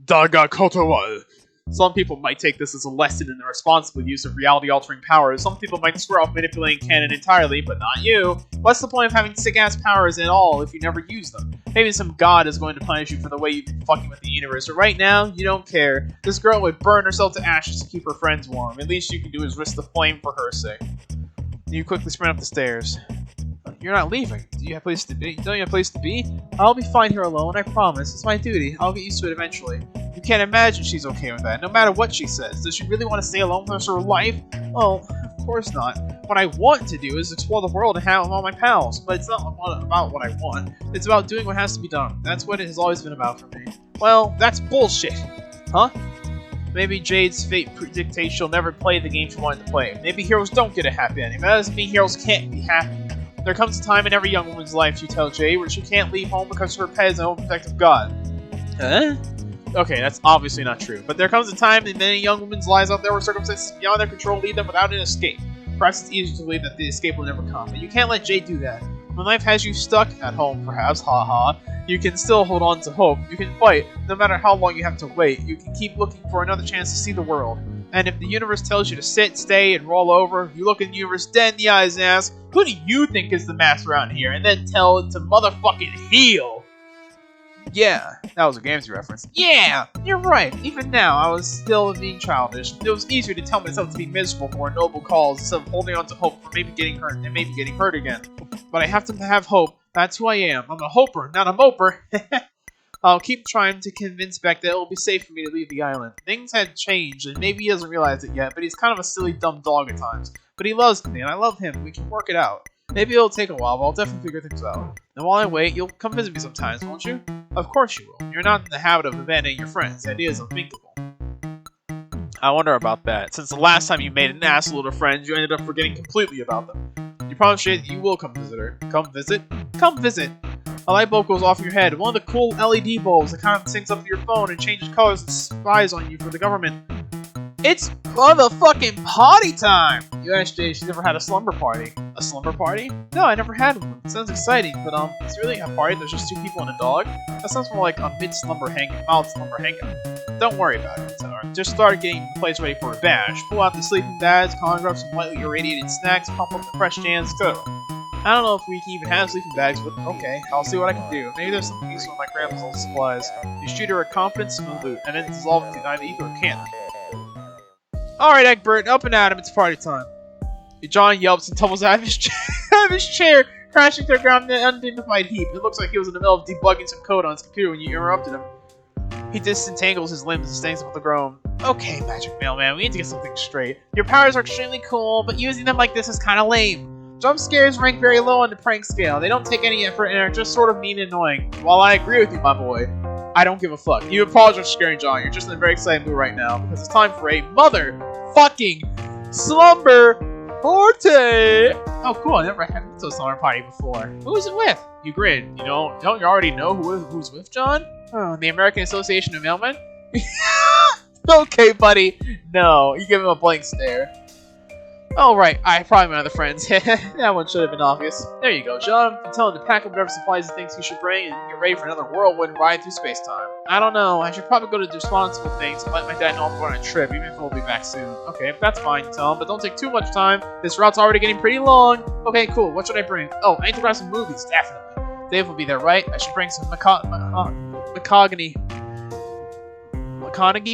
Daga Kotowal. Some people might take this as a lesson in the responsible use of reality-altering powers. Some people might swear off manipulating canon entirely, but not you. What's the point of having sick-ass powers at all if you never use them? Maybe some god is going to punish you for the way you've been fucking with the universe, but right now, you don't care. This girl would burn herself to ashes to keep her friends warm. At least you can do is risk the flame for her sake. You quickly sprint up the stairs. You're not leaving. Do you have a place to be? Don't you have a place to be? I'll be fine here alone, I promise. It's my duty. I'll get used to it eventually. You can't imagine she's okay with that, no matter what she says. Does she really want to stay alone for the rest of her life? Well, of Of course not. What I want to do is explore the world and hang out with all my pals. But it's not about what I want. It's about doing what has to be done. That's what it has always been about for me. Well, that's bullshit. Huh? Maybe Jade's fate dictates she'll never play the game she wanted to play. Maybe heroes don't get a happy ending. That doesn't mean heroes can't be happy. There comes a time in every young woman's life, you tell Jade, where she can't leave home because her pet is an overprotective god. Huh? Okay, that's obviously not true. But there comes a time in many young women's lives out there where circumstances beyond their control lead them without an escape. Perhaps it's easier to believe that the escape will never come, but you can't let Jade do that. When life has you stuck at home, perhaps, haha, you can still hold on to hope. You can fight, no matter how long you have to wait. You can keep looking for another chance to see the world. And if the universe tells you to sit, stay, and roll over, you look in the universe dead in the eyes and ask, who do you think is the master around here? And then tell it to motherfucking heal. Yeah, that was a Gamesy reference. Yeah, you're right. Even now, I was still being childish. It was easier to tell myself to be miserable for a noble cause instead of holding on to hope for maybe getting hurt and maybe getting hurt again. But I have to have hope. That's who I am. I'm a hoper, not a moper. I'll keep trying to convince Beck that it'll be safe for me to leave the island. Things had changed, and maybe he doesn't realize it yet, but he's kind of a silly, dumb dog at times. But he loves me, and I love him. We can work it out. Maybe it'll take a while, but I'll definitely figure things out. And while I wait, you'll come visit me sometimes, won't you? Of course you will. You're not in the habit of abandoning your friends. The idea is unthinkable. I wonder about that. Since the last time you made an ass load of friends, you ended up forgetting completely about them. You promise Jade that you will come visit her. Come visit? Come visit! A light bulb goes off in your head. One of the cool LED bulbs that kind of syncs up to your phone and changes colors and spies on you for the government. It's motherfucking party time! You asked Jade if she's never had a slumber party. A slumber party? No, I never had one. It sounds exciting, but it's really a party. There's just 2 people and a dog. That sounds more like a mild slumber hangout. Don't worry about it, Tower. Just start getting the place ready for a bash. Pull out the sleeping bags, conjure up some lightly irradiated snacks, pump up the fresh jams, etc. I don't know if we can even have sleeping bags, but okay, I'll see what I can do. Maybe there's some use for my grandma's old supplies. You shoot her a confidence and loot, and then dissolve it to either ether or cannon. Alright, Egbert, up and at him, it's party time. John yelps and tumbles out of his chair, crashing to the ground in an undignified heap. It looks like he was in the middle of debugging some code on his computer when you interrupted him. He disentangles his limbs and stands up with a groan. Okay, Magic Mailman, we need to get something straight. Your powers are extremely cool, but using them like this is kinda lame. Jump scares rank very low on the prank scale. They don't take any effort and are just sort of mean and annoying. While I agree with you, my boy, I don't give a fuck. You apologize for scaring John. You're just in a very excited mood right now because it's time for a motherfucking slumber party. Oh, cool. I never had a slumber party before. Who was it with? You grin. You know, don't you already know who's with John? Oh, the American Association of Mailmen? Okay, buddy. No, you give him a blank stare. Oh, right. I probably my other friends. That one should have been obvious. There you go, John. Tell him to pack up whatever supplies and things he should bring and get ready for another whirlwind ride through space-time. I don't know. I should probably go to the responsible things and let my dad know I'm going on a trip, even if we'll be back soon. Okay, that's fine, tell him, but don't take too much time. This route's already getting pretty long. Okay, cool. What should I bring? Oh, I need to grab some movies, definitely. Dave will be there, right? I should bring some McConaughey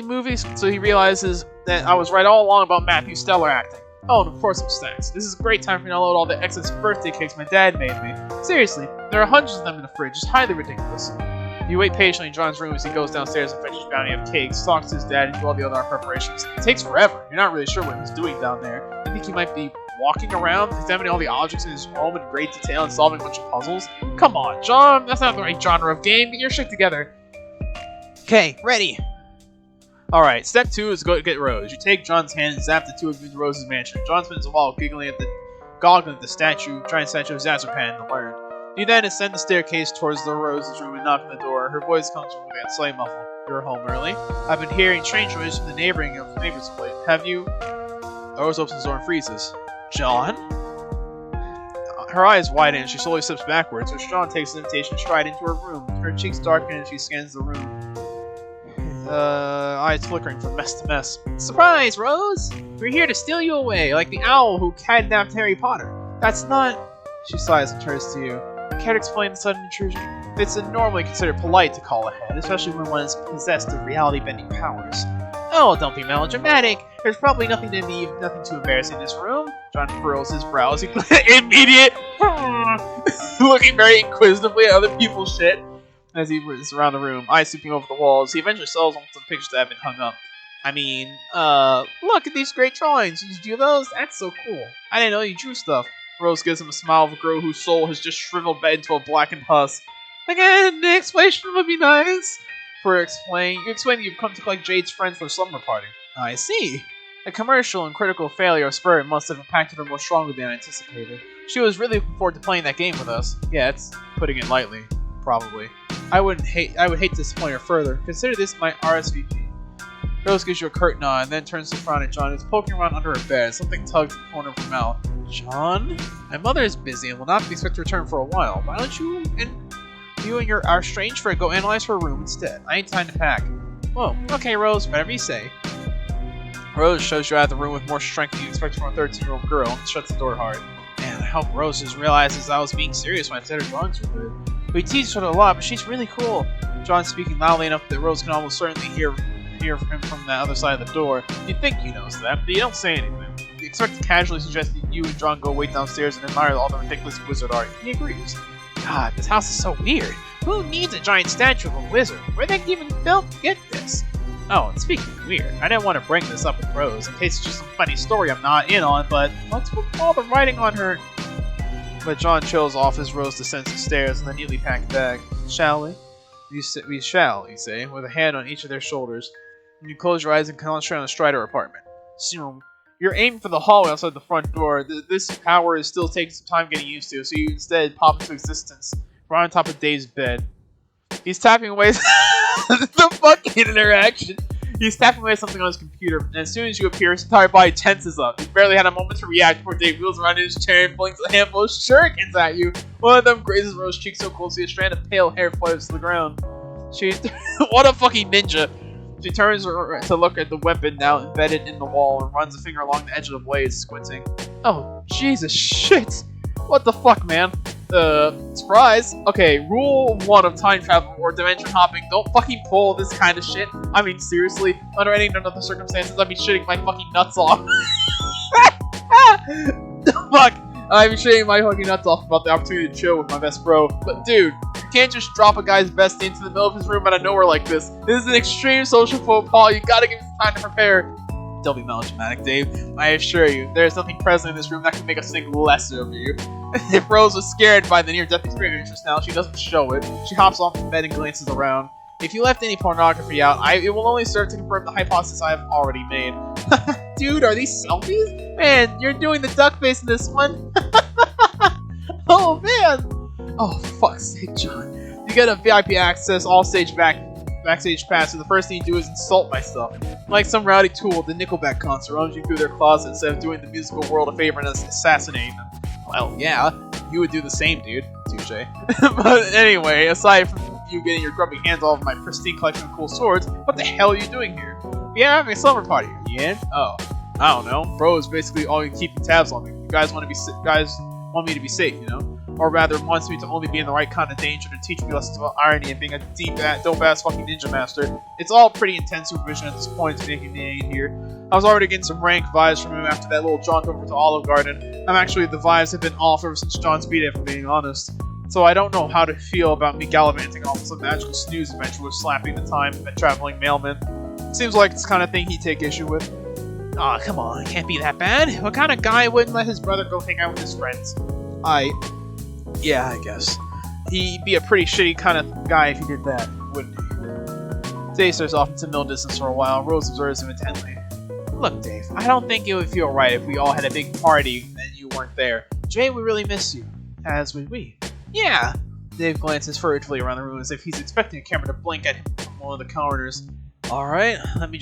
movies, so he realizes that I was right all along about Matthew's stellar acting. Oh, and of course some snacks. This is a great time for me to unload all the excess birthday cakes my dad made me. Seriously, there are hundreds of them in the fridge. It's highly ridiculous. You wait patiently in John's room as he goes downstairs and fetches a bounty of cakes, talks to his dad, and do all the other preparations. It takes forever. You're not really sure what he's doing down there. I think he might be walking around, examining all the objects in his home in great detail and solving a bunch of puzzles. Come on, John. That's not the right genre of game. Get your shit together. Okay, ready. Alright, step 2 is go get Rose. You take John's hand and zap the 2 of you into Rose's mansion. John spends a while goggling at the giant statue of Zazapan and learned. You then ascend the staircase towards the Rose's room and knock on the door. Her voice comes from within, slightly muffled. You're home early? I've been hearing strange noises from the neighbors of late. Have you? Rose opens the door and freezes. John? Her eyes widen and she slowly steps backwards, as John takes an invitation stride into her room. Her cheeks darken and she scans the room. Eyes flickering from mess to mess. Surprise, Rose! We're here to steal you away, like the owl who kidnapped Harry Potter. That's not... She sighs and turns to you. Care to explain the sudden intrusion? It's normally considered polite to call ahead, especially when one is possessed of reality-bending powers. Oh, don't be melodramatic. There's probably nothing too embarrassing in this room. John furrows his brows. He immediate, looking very inquisitively at other people's shit. As he was around the room, eyes sweeping over the walls, he eventually settles on some pictures that have been hung up. I mean, look at these great drawings. Did you do those? That's so cool. I didn't know you drew stuff. Rose gives him a smile of a girl whose soul has just shriveled back into a blackened husk. Again, the explanation would be nice. You explain that you've come to collect Jade's friends for a slumber party. I see. The commercial and critical failure of Spirit must have impacted her more strongly than anticipated. She was really looking forward to playing that game with us. Yeah, it's putting it lightly. Probably. I would hate to disappoint her further. Consider this my RSVP. Rose gives you a curt nod and then turns to frown at John, who's poking around under her bed. Something tugs at the corner of her mouth. John? My mother is busy and will not be expected to return for a while. Why don't you and our strange friend go analyze her room instead? I ain't time to pack. Whoa, okay, Rose, whatever you say. Rose shows you out of the room with more strength than you expect from a 13-year-old girl and shuts the door hard. Man, I hope Rose just realizes I was being serious when I said her drawings were good. We tease her a lot, but she's really cool. John's speaking loudly enough that Rose can almost certainly hear him from the other side of the door. You think he knows that, but you don't say anything. You expect to casually suggest that you and John go wait downstairs and admire all the ridiculous wizard art. He agrees. God, this house is so weird. Who needs a giant statue of a wizard? Where they even built to get this? Oh, and speaking of weird, I didn't want to bring this up with Rose in case it's just some funny story I'm not in on, but what's with all the writing on her? But John chills off as Rose descends the stairs in the neatly packed bag. Shall we? We shall, you say, with a hand on each of their shoulders. And you close your eyes and concentrate on the Strider apartment. Soon, you're aiming for the hallway outside the front door. This power is still taking some time getting used to, so you instead pop into existence. Right on top of Dave's bed. He's tapping away the fucking interaction. He's tapping away something on his computer, and as soon as you appear, his entire body tenses up. He barely had a moment to react before Dave wheels around in his chair and flings a handful of shurikens at you. One of them grazes Rose's cheek so closely a strand of pale hair flutters to the ground. What a fucking ninja! She turns to look at the weapon now embedded in the wall and runs a finger along the edge of the blade, squinting. Oh, Jesus shit! What the fuck, man? Surprise! Okay, rule 1 of time travel or dimension hopping, don't fucking pull this kind of shit. I mean, seriously, under any other circumstances, I'd be shitting my fucking nuts off. Fuck! I'd be shitting my fucking nuts off about the opportunity to chill with my best bro. But dude, you can't just drop a guy's bestie into the middle of his room out of nowhere like this. This is an extreme social faux pas, you gotta give him some time to prepare. Don't be melodramatic, Dave. I assure you, there is nothing present in this room that can make us think lesser of you. If Rose was scared by the near-death experience just now, she doesn't show it. She hops off the bed and glances around. If you left any pornography out, it will only serve to confirm the hypothesis I have already made. Dude, are these selfies? Man, you're doing the duck face in this one. Oh, man. Oh, fuck's sake, John. You get a VIP access, all-stage backstage pass, and the first thing you do is insult my stuff. Like some rowdy tool at the Nickelback concert, rummaging through their closet instead of doing the musical world a favor and assassinating them. Well, yeah, you would do the same, dude. Touche. But anyway, aside from you getting your grubby hands all over my pristine collection of cool swords, what the hell are you doing here? Yeah, having a slumber party. Are you in? Oh, I don't know. Bro is basically all you keeping tabs on me. You guys want me to be safe, you know? Or rather, wants me to only be in the right kind of danger to teach me lessons about irony and being a dope-ass fucking ninja master. It's all pretty intense supervision at this point to making me here. I was already getting some rank vibes from him after that little jaunt over to Olive Garden. The vibes have been off ever since John's beat it, if I'm being honest. So I don't know how to feel about me gallivanting off some magical snooze adventure with slapping the time and traveling mailman. Seems like it's the kind of thing he'd take issue with. Aw, oh, come on, it can't be that bad. What kind of guy wouldn't let his brother go hang out with his friends? Yeah, I guess. He'd be a pretty shitty kind of guy if he did that, wouldn't he? Dave stares off into middle distance for a while. Rose observes him intently. Look, Dave, I don't think it would feel right if we all had a big party and you weren't there. Jade would really miss you. As would we. Yeah! Dave glances furtively around the room as if he's expecting a camera to blink at him from one of the corners. Alright, let me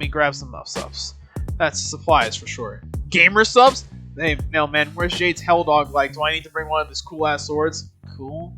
grab some subs. That's supplies for sure. Gamer subs? Hey, mailman, where's Jade's Helldog like? Do I need to bring one of his cool-ass swords? Cool?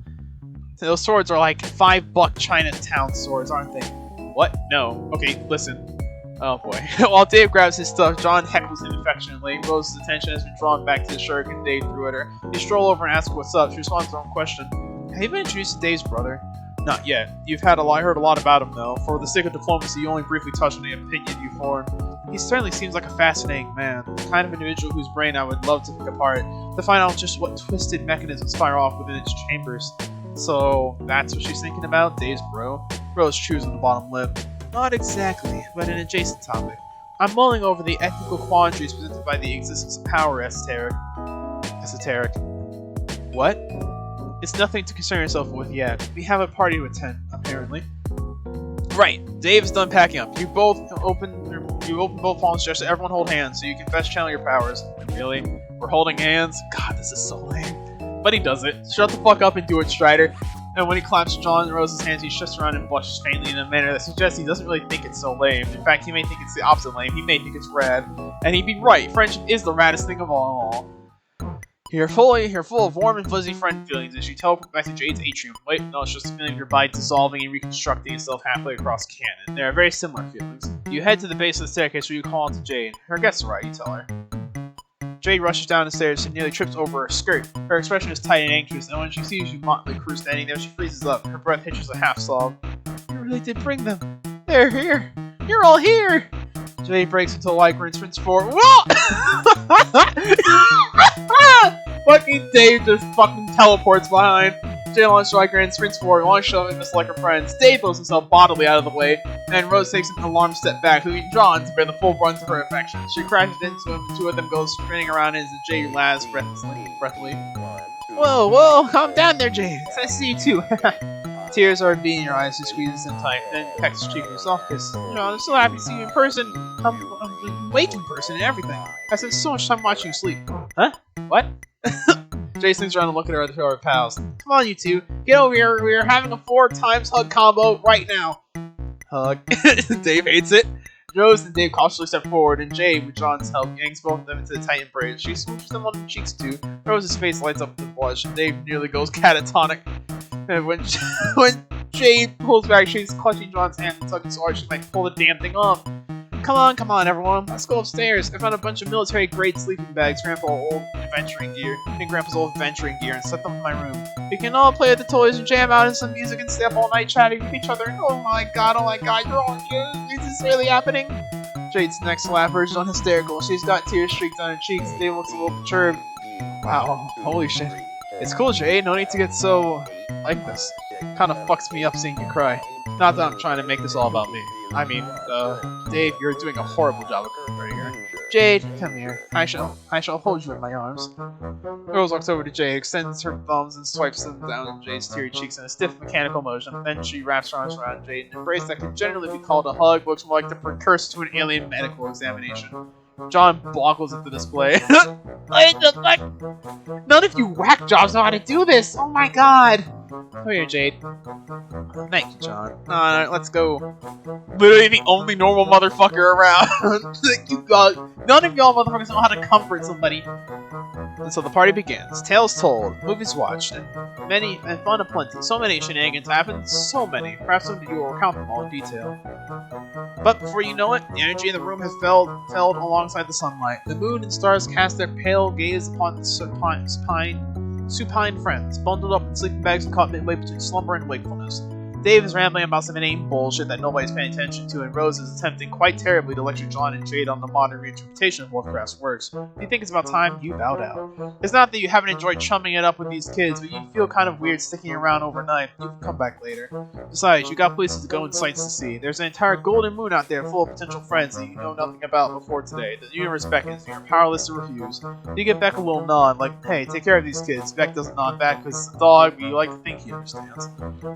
Those swords are like $5 Chinatown swords, aren't they? What? No. Okay, listen. Oh boy. While Dave grabs his stuff, John heckles him affectionately. Rose's attention has been drawn back to the shuriken Dave threw at her. They stroll over and ask what's up. She responds to her own question. Have you been introduced to Dave's brother? Not yet. You've heard a lot about him, though. For the sake of diplomacy, you only briefly touched on the opinion you formed. He certainly seems like a fascinating man, the kind of individual whose brain I would love to pick apart, to find out just what twisted mechanisms fire off within its chambers. So, that's what she's thinking about? Dave's bro? Rose chews on the bottom lip. Not exactly, but an adjacent topic. I'm mulling over the ethical quandaries presented by the existence of power, esoteric. What? It's nothing to concern yourself with yet. We have a party to attend, apparently. Right, Dave's done packing up. You open both palms, gesture. Everyone hold hands so you can best channel your powers. Really? We're holding hands? God, this is so lame. But he does it. Shut the fuck up and do it, Strider. And when he claps John and Rose's hands, he shuts around and blushes faintly in a manner that suggests he doesn't really think it's so lame. In fact, he may think it's the opposite lame. He may think it's rad. And he'd be right. Friendship is the raddest thing of all. You're full of warm and fuzzy friend feelings as you teleport back to Jade's atrium. Wait, no, it's just a feeling of your body dissolving and reconstructing itself halfway across canon. They are very similar feelings. You head to the base of the staircase where you call on to Jade. Her guests arrive, you tell her. Jade rushes down the stairs and nearly trips over her skirt. Her expression is tight and anxious, and when she sees you motley crew standing there, she freezes up. Her breath hitches a half sob. You really did bring them. They're here. You're all here. Jade breaks into a light grin, sprints forward. Whoa! Fucking Dave just fucking teleports behind. Jade launches Striker and sprints forward, launches shoving just like her friends. Dave throws himself bodily out of the way, and Rose takes an alarmed step back, leaving John to bear the full brunt of her affection. She crashes into him, the two of them go spinning around as Jade laughs breathlessly. Whoa, calm down there, Jade. I see you too. Tears are beating in your eyes, she squeezes him tight, then pecks his cheek with a soft kiss. You know, I'm so happy to see you in person. I'm awake in person and everything. I spent so much time watching you sleep. Huh? What? Jay swings around and looks at her other pals. Come on, you two. Get over here. We are having a 4x hug combo right now. Hug. Dave hates it. Rose and Dave cautiously step forward, and Jade, with John's help, yanks both of them into the tight embrace. She smooches them on the cheeks too. Rose's face lights up with a blush, and Dave nearly goes catatonic. And when Jade pulls back, she's clutching John's hand and tugging so hard she might pull the damn thing off. Come on, everyone. Let's go upstairs. I found a bunch of military-grade sleeping bags, Grandpa's old adventuring gear, and set them in my room. We can all play with the toys and jam out in some music and stay up all night chatting with each other. Oh my god, you're all here. Is this really happening? Jade's next laugh version on hysterical. She's got tears streaked on her cheeks. Dave looks a little perturbed. Wow, holy shit. It's cool, Jade. No need to get so like this. Kinda fucks me up seeing you cry. Not that I'm trying to make this all about me. I mean, Dave, you're doing a horrible job of comforting her. Jade, come here. I shall hold you in my arms. Rose walks over to Jade, extends her thumbs and swipes them down Jade's teary cheeks in a stiff mechanical motion. Then she wraps her arms around Jade. An embrace that could generally be called a hug looks more like the precursor to an alien medical examination. John boggles at the display. What the fuck? None of you whack jobs know how to do this! Oh my god! Come here, Jade. Thank you, John. Let's go. Literally the only normal motherfucker around. None of y'all motherfuckers know how to comfort somebody. And so the party begins. Tales told, movies watched, and fun aplenty. So many shenanigans happened, so many. Perhaps some of you will recount them all in detail. But before you know it, the energy in the room has felled alongside the sunlight. The moon and stars cast their pale gaze upon the supine friends, bundled up in sleeping bags and caught midway between slumber and wakefulness. Dave is rambling about some inane bullshit that nobody's paying attention to, and Rose is attempting quite terribly to lecture John and Jade on the modern reinterpretation of Lovecraft's works. If you think it's about time, you bowed out. It's not that you haven't enjoyed chumming it up with these kids, but you feel kind of weird sticking around overnight. You can come back later. Besides, you got places to go and sights to see. There's an entire golden moon out there full of potential friends that you know nothing about before today. The universe beckons, and you're powerless to refuse. You give Beck a little nod, like, hey, take care of these kids. Beck doesn't nod back because it's a dog, but you like to think he understands.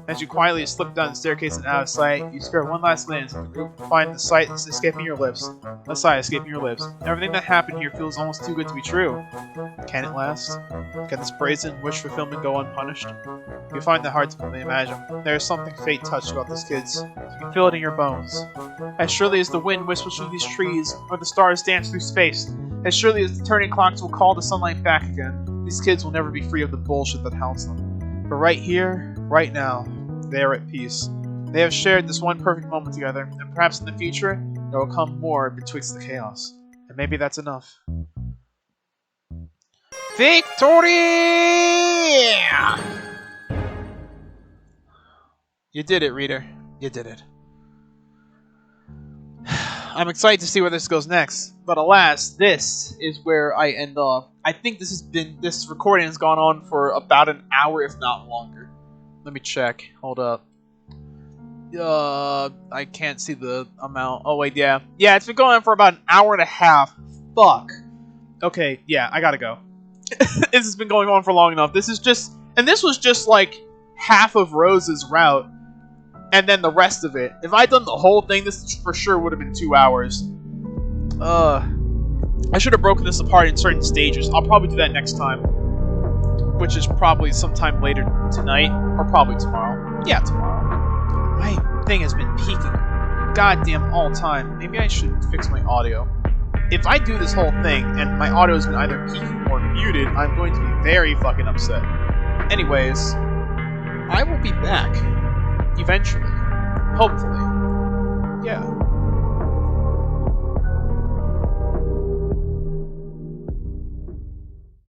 As you quietly slip down the staircase and out of sight, you skirt one last glance at the group and find the sight escaping your lips. A sigh escaping your lips. Everything that happened here feels almost too good to be true. Can it last? Can this brazen wish fulfillment go unpunished? You find that hard to fully imagine. There is something fate touched about these kids. You can feel it in your bones. As surely as the wind whispers through these trees, or the stars dance through space, as surely as the turning clocks will call the sunlight back again, these kids will never be free of the bullshit that haunts them. But right here, right now, they are at peace. They have shared this one perfect moment together, and perhaps in the future, there will come more betwixt the chaos. And maybe that's enough. Victory! You did it, reader. You did it. I'm excited to see where this goes next, but alas, this is where I end off. I think this recording has gone on for about an hour, if not longer. Let me check. Hold up. I can't see the amount. Oh wait, yeah. Yeah, it's been going on for about an hour and a half. Fuck. Okay, yeah, I gotta go. This has been going on for long enough. This was just like half of Rose's route, and then the rest of it. If I'd done the whole thing, this for sure would have been 2 hours. I should have broken this apart in certain stages. I'll probably do that next time, which is probably sometime later tonight, or probably tomorrow. Yeah, tomorrow. My thing has been peaking goddamn all time. Maybe I should fix my audio. If I do this whole thing and my audio has been either peaking or muted, I'm going to be very fucking upset. Anyways, I will be back eventually, hopefully.